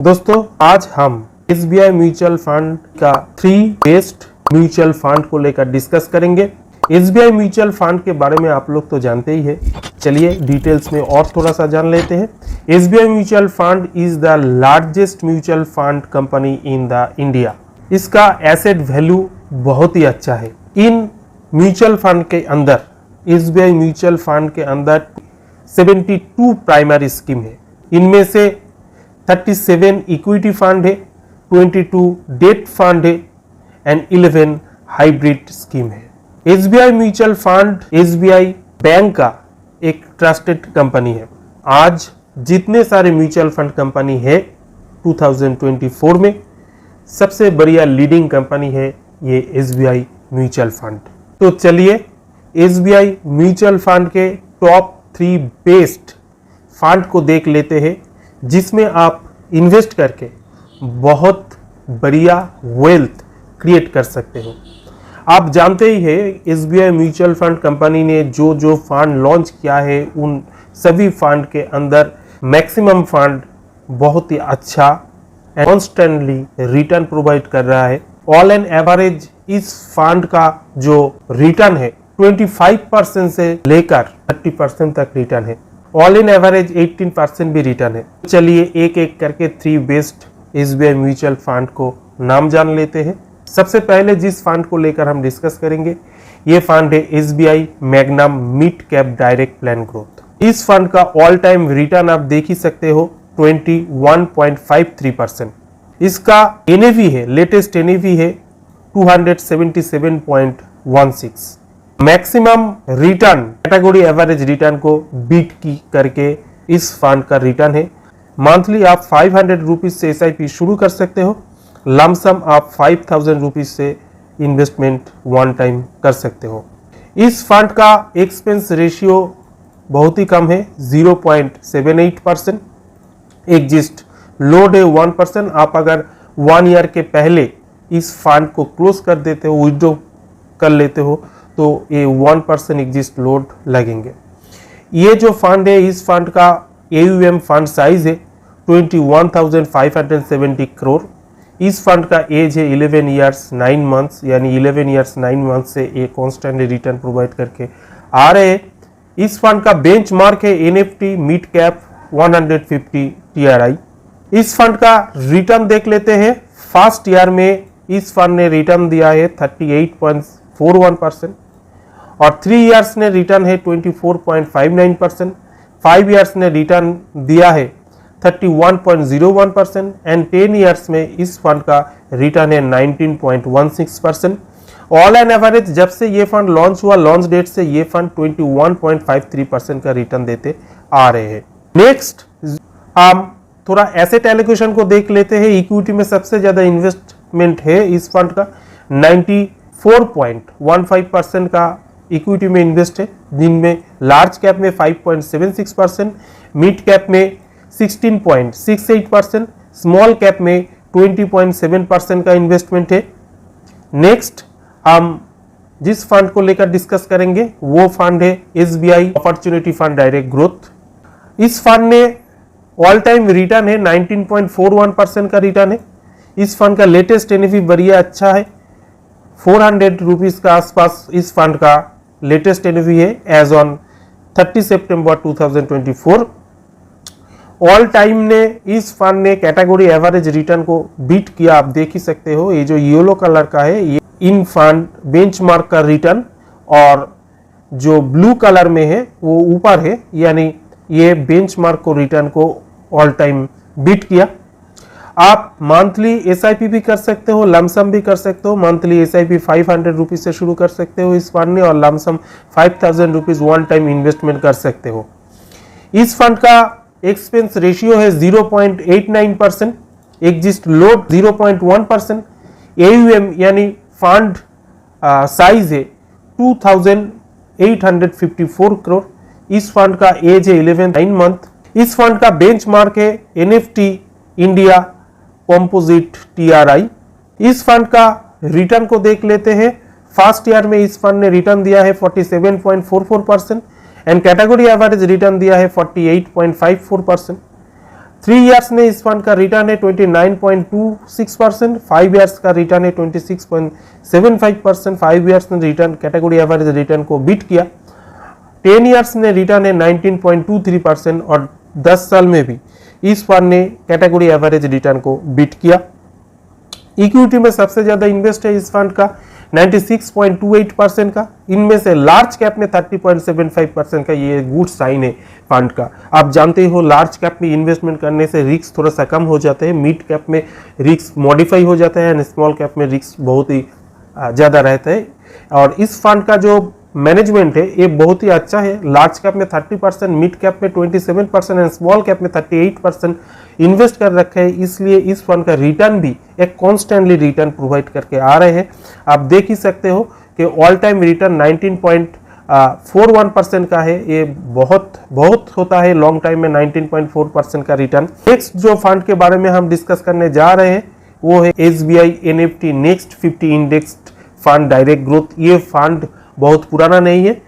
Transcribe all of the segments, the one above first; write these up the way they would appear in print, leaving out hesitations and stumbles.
दोस्तों आज हम एसबीआई म्यूचुअल फंड का 3 बेस्ट म्यूचुअल फंड को लेकर डिस्कस करेंगे। एसबीआई म्यूचुअल फंड के बारे में आप लोग तो जानते ही है, चलिए डिटेल्स में और थोड़ा सा जान लेते हैं। SBI mutual fund is the largest mutual fund company in the India. इसका एसेट वैल्यू बहुत ही अच्छा है। इन म्यूचुअल फंड के अंदर एसबीआई म्यूचुअल फंड के अंदर 72 प्राइमरी स्कीम है। इनमें से 37 इक्विटी फंड है, 22 डेट फंड है एंड 11 हाइब्रिड स्कीम है। SBI mutual fund SBI bank का एक ट्रस्टेड कंपनी है। आज जितने सारे म्यूचुअल फंड कंपनी है 2024 में सबसे बढ़िया लीडिंग कंपनी है ये एसबीआई म्यूचुअल फंड। तो चलिए एसबीआई म्यूचुअल फंड के टॉप 3 बेस्ट फंड को देख लेते हैं जिसमें आप इन्वेस्ट करके बहुत बढ़िया वेल्थ क्रिएट कर सकते हो। आप जानते ही है एसबीआई म्यूचुअल फंड कंपनी ने जो फंड लॉन्च किया है उन सभी फंड के अंदर मैक्सिमम फंड बहुत ही अच्छा कॉन्स्टेंटली रिटर्न प्रोवाइड कर रहा है। ऑल एंड एवरेज इस फंड का जो रिटर्न है 25% से लेकर 30% तक रिटर्न है। ऑल इन एवरेज 18% भी रिटर्न है। चलिए एक एक करके 3 बेस्ट एसबीआई म्यूचुअल फंड को नाम जान लेते हैं। सबसे पहले जिस फंड को लेकर हम डिस्कस करेंगे ये फंड है SBI magnum mid cap direct plan growth. इस फंड का ऑल टाइम रिटर्न आप देख ही सकते हो 21.53%। इसका एनएवी है, लेटेस्ट एनएवी है 277.16। Maximum return category average return को बीट की करके इस फंड का रिटर्न है। मंथली आप 500 रुपीज से एसआईपी शुरू कर सकते हो। लमसम आप 5000 रुपीज से इन्वेस्टमेंट वन टाइम कर सकते हो। इस फंड का एक्सपेंस रेशियो बहुत ही कम है 0.78%। एग्जिस्ट लोड है 1%। आप अगर 1 ईयर के पहले इस फंड को क्लोज कर देते हो, विड्रॉ कर लेते हो तो ये 1% एग्जिस्ट लोड लगेंगे। ये जो फंड है इस फंड का AUM फंड साइज है 21,570 करोड़। इस फंड का एज है 11 ईयर्स 9 मंथ्स, यानी 11 ईयर्स 9 मंथ्स से ये कॉन्स्टेंटली रिटर्न प्रोवाइड करके आ रहे हैं। इस फंड का बेंचमार्क है एनएफटी मिड कैप 150 TRI। इस फंड का रिटर्न देख लेते हैं। फर्स्ट ईयर में इस फंड ने रिटर्न दिया है 38.41% और 3 इयर्स ने रिटर्न है 24.59%। 5 इयर्स ने रिटर्न दिया है 31.01% एंड 10 इयर्स में इस फंड का रिटर्न है 19.16%। ऑल एंड एवरेज जब से ये फंड लॉन्च हुआ, लॉन्च डेट से ये फंड 21.53% का रिटर्न देते आ रहे हैं। नेक्स्ट हम थोड़ा एसेट एलोकेशन को देख लेते हैं। इक्विटी में सबसे ज्यादा इन्वेस्टमेंट है इस फंड का 94.15% का इक्विटी में इन्वेस्ट है, जिनमें लार्ज कैप में 5.76%, मिड कैप में 16.68%, स्मॉल कैप में 20.7% का इन्वेस्टमेंट है। नेक्स्ट हम जिस फंड को लेकर डिस्कस करेंगे वो फंड है SBI opportunity fund direct growth. इस फंड ने ऑल टाइम रिटर्न है 19.41% का रिटर्न है। इस फंड का लेटेस्ट एनएवी बढ़िया अच्छा है 400 रुपीज का आसपास इस फंड का लेटेस्ट एनएवी है एज ऑन 30 सितंबर 2024। ऑल टाइम ने इस फंड ने कैटेगरी एवरेज रिटर्न को बीट किया, आप देख ही सकते हो। ये जो येलो कलर का है ये इन फंड बेंचमार्क का रिटर्न और जो ब्लू कलर में है वो ऊपर है, यानी ये बेंचमार्क को रिटर्न को ऑल टाइम बीट किया। आप मंथली एसआईपी भी कर सकते हो, लमसम भी कर सकते हो। मंथली एसआईपी 500 रुपीज से शुरू कर सकते हो इस फंड में और lump sum 5000 rupees one time investment कर सकते हो। इस फंड का एक्सपेंस रेशियो है 0.89%, एग्जिस्ट लोड 0.1%, AUM यानी फंड साइज है 2854 करोड़। इस फंड का एज है 11 मंथ। इस फंड का बेंचमार्क है एनएफटी इंडिया कॉम्पोजिट TRI। इस फंड का रिटर्न को देख लेते हैं। फर्स्ट ईयर में इस फंड ने रिटर्न दिया है 47.44% एंड कैटेगरी एवरेज रिटर्न दिया है 48.54%। 3 इयर्स में इस फंड का रिटर्न है 29.26%, 5 इयर्स का रिटर्न है 26.75%, 5 इयर्स ने रिटर्न कैटेगरी एवरेज रिटर्न को बीट किया। 10 इयर्स ने रिटर्न है 19.23% और 10 साल में भी इस फंड ने कैटेगरी एवरेज रिटर्न को बीट किया। इक्विटी में सबसे ज्यादा इन्वेस्ट है इस फंड का 96.28% का, इनमें से लार्ज कैप में 30.75% का, ये गुड साइन है फंड का। आप जानते हो लार्ज कैप में इन्वेस्टमेंट करने से रिस्क थोड़ा सा कम हो जाते हैं, मिड कैप में रिस्क मॉडिफाई हो जाता है एंड स्मॉल कैप में रिस्क बहुत ही ज़्यादा रहता है। और इस फंड का जो मैनेजमेंट है ये बहुत ही अच्छा है। लार्ज कैप में 30%, मिड कैप में 27% एंड स्मॉल कैप में 38% इन्वेस्ट कर रखे हैं, इसलिए इस फंड का रिटर्न भी एक कॉन्स्टेंटली रिटर्न प्रोवाइड करके आ रहे हैं। आप देख ही सकते हो कि ऑल टाइम रिटर्न 19.41% का है, ये बहुत होता है लॉन्ग टाइम में 19.4% का रिटर्न। नेक्स्ट जो फंड के बारे में हम डिस्कस करने जा रहे हैं वो है SBI NFT next 50 index fund direct growth. ये फंड बहुत पुराना नहीं है,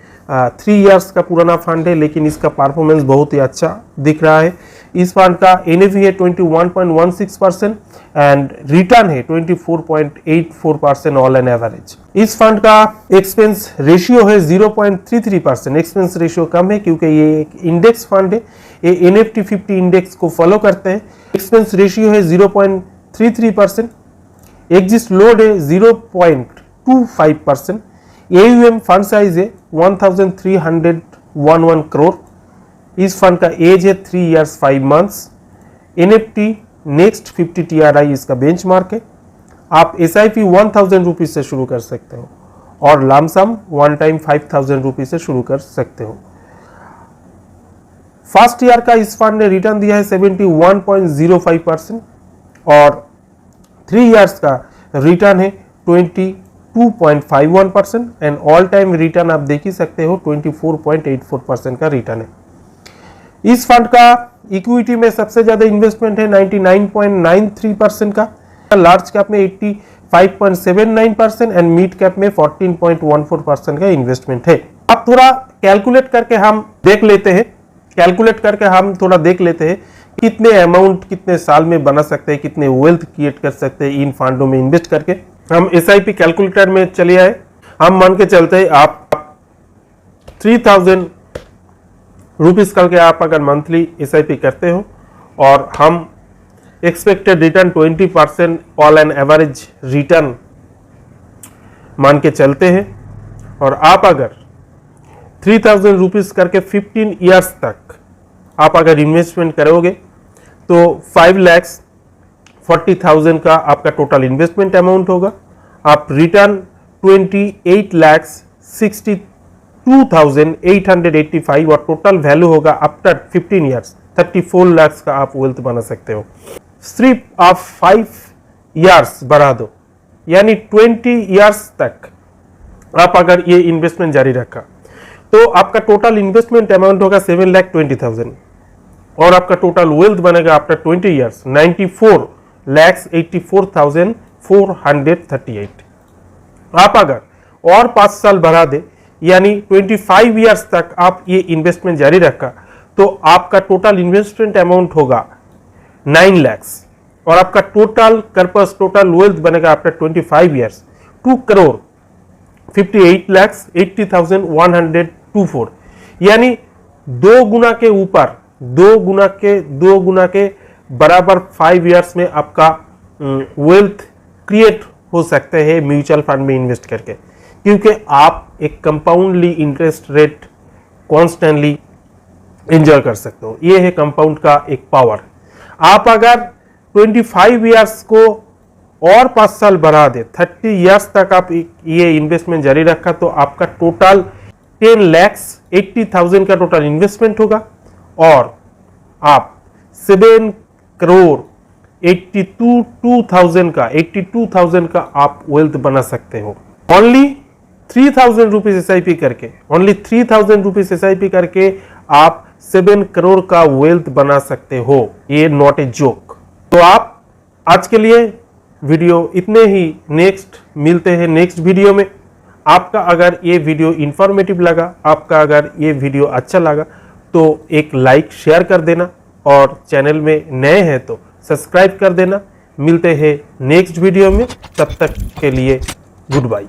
3 इयर्स का पुराना फंड है, लेकिन इसका परफॉर्मेंस बहुत ही अच्छा दिख रहा है। इस फंड का NAV है 21.16% एंड रिटर्न है 24.84% ऑल एन एवरेज। इस फंड का एक्सपेंस रेशियो है 0.33%। एक्सपेंस रेशियो कम है क्योंकि ये एक इंडेक्स फंड है, ये NFT 50 इंडेक्स को फॉलो करते हैं। एक्सपेंस रेशियो है 0.33%। एग्जिस्ट लोड है 0.25%। AUM फंड साइज है 1311 करोड़। इस फंड का एज है 3 years 5 months. NFT next 50 TRI इसका बेंचमार्क है। आप SIP 1000 रुपीज से शुरू कर सकते हो और लमसम वन टाइम 5000 रुपीज से शुरू कर सकते हो। फर्स्ट ईयर का इस फंड ने रिटर्न दिया है 71.05% और 3 इयर्स का रिटर्न है 22.51% एंड ऑल टाइम रिटर्न आप देख ही सकते हो 24.84% का रिटर्न है। इस फंड का इक्विटी में सबसे ज्यादा इन्वेस्टमेंट है 99.93% का, लार्ज कैप में 85.79% एंड मिड कैप में 14.14% का इन्वेस्टमेंट है। अब थोड़ा कैलकुलेट करके हम देख लेते हैं कितने अमाउंट कितने साल में बना सकते हैं, कितने वेल्थ क्रिएट कर सकते हैं इन फंडों में इन्वेस्ट करके। हम SIP कैलकुलेटर में चले आए। हम मान के चलते हैं आप 3000 रुपीज करके आप अगर मंथली SIP करते हो और हम expected return 20% all an average return मान के चलते हैं और आप अगर 3000 रुपीज करके 15 इयर्स तक आप अगर इन्वेस्टमेंट करोगे तो 5,40,000 का आपका टोटल इन्वेस्टमेंट अमाउंट होगा। आप रिटर्न 28,62,885 और टोटल वैल्यू होगा आफ्टर 15 इयर्स 34 लाख का आप वेल्थ बना सकते हो। सिर्फ आप 5 इयर्स बढ़ा दो यानी 20 इयर्स तक आप अगर ये इन्वेस्टमेंट जारी रखा तो आपका टोटल इन्वेस्टमेंट अमाउंट होगा 7,20,000 और आपका टोटल वेल्थ बनेगा आफ्टर 20 इयर्स 94,84,438। आप अगर और 5 साल बढ़ा दे यानी 25 इयर्स तक आप ये इन्वेस्टमेंट जारी रखा तो आपका टोटल इन्वेस्टमेंट अमाउंट होगा 9 लाख और आपका टोटल वेल्थ बनेगा आफ्टर 25 इयर्स 2,58,80,124 यानी 2 गुना के बराबर 5 इयर्स में आपका वेल्थ क्रिएट हो सकते हैं म्यूचुअल फंड में इन्वेस्ट करके, क्योंकि आप एक कंपाउंडली इंटरेस्ट रेट कॉन्स्टेंटली एंजॉय कर सकते हो। ये है कंपाउंड का एक पावर। आप अगर 25 इयर्स को और 5 साल बढ़ा दे 30 इयर्स तक आप ये इन्वेस्टमेंट जारी रखा तो आपका टोटल 10,80,000 का टोटल इन्वेस्टमेंट होगा और आप 7,82,000 का आप वेल्थ बना सकते हो। ओनली 3,000 रुपीज SIP करके आप 7 करोड़ का वेल्थ बना सकते हो। ये नॉट ए जोक। तो आप आज के लिए वीडियो इतने ही, नेक्स्ट मिलते हैं नेक्स्ट वीडियो में। आपका अगर ये वीडियो इंफॉर्मेटिव लगा, आपका अगर ये वीडियो अच्छा लगा तो एक लाइक शेयर कर देना और चैनल में नए हैं तो सब्सक्राइब कर देना। मिलते हैं नेक्स्ट वीडियो में, तब तक के लिए गुड बाय।